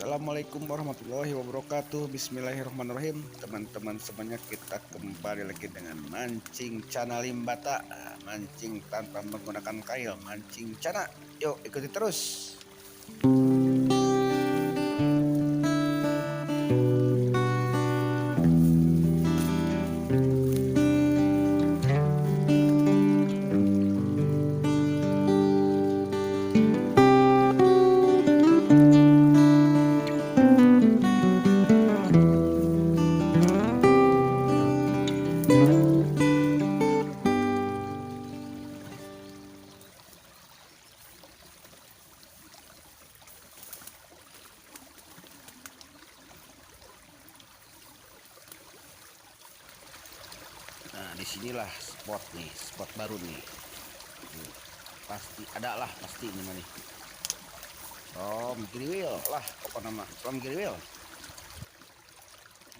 Assalamualaikum warahmatullahi wabarakatuh. Bismillahirrahmanirrahim. Teman-teman semuanya, kita kembali lagi dengan mancing cana limbata. Mancing tanpa menggunakan kail, mancing cana. Yuk ikuti terus. Nah, disinilah spot baru nih. Pasti ada lah, pasti ini mah nih. Som Giriwil lah, apa nama? Som Giriwil.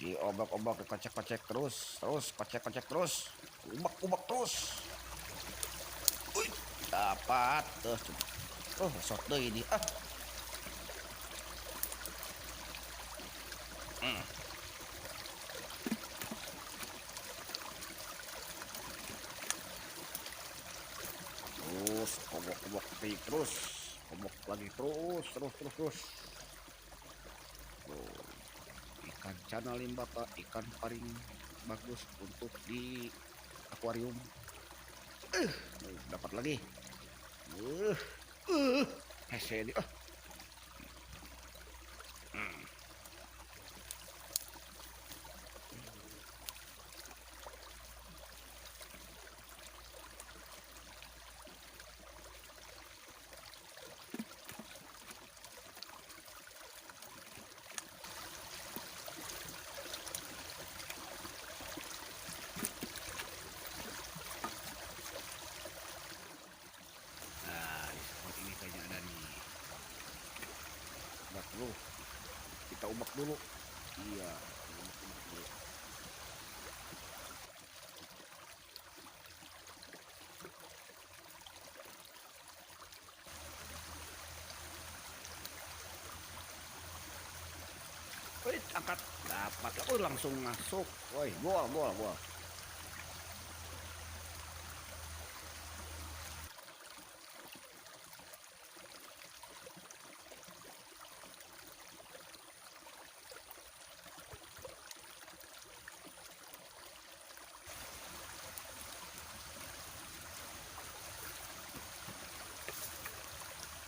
Diobak-obak, kocek-kocek terus, kocek-kocek terus, ubak-ubak terus. Wih, dapat tuh. Oh, shot deh ini. Terus obok-obok terus, obok lagi terus. Oh, ikan cana limbata, ikan paling bagus untuk di akuarium. Dapat lagi. Hese di. Nah, di spot ini kayaknya ada nih. Ubak dulu. Kita ubak dulu. Iya, ubak dulu. Wih, angkat, dapat. Oh, langsung masuk. Woi, gol.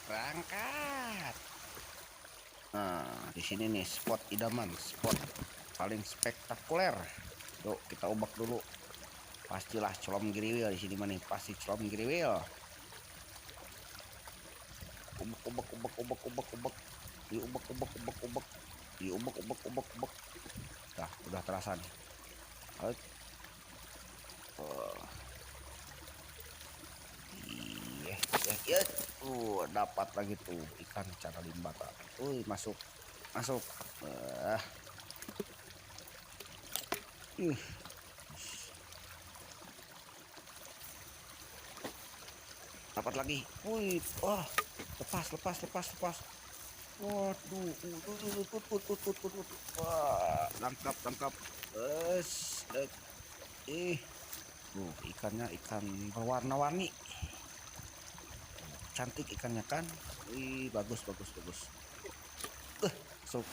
Berangkat. Nah, di sini nih spot idaman, spot paling spektakuler. Yuk kita ubak dulu. Pastilah colom giriwil di sini mana nih, pasti colom giriwil. Ubak. Diubak. Nah, udah terasa nih. Iya. Dapat lagi tuh ikan cana limbata. Masuk. Dapat lagi. Wih, wah, lepas. Waduh, wah, tangkap. Es, ikannya ikan berwarna-warni. Cantik ikannya kan. Wih, bagus. Masuk.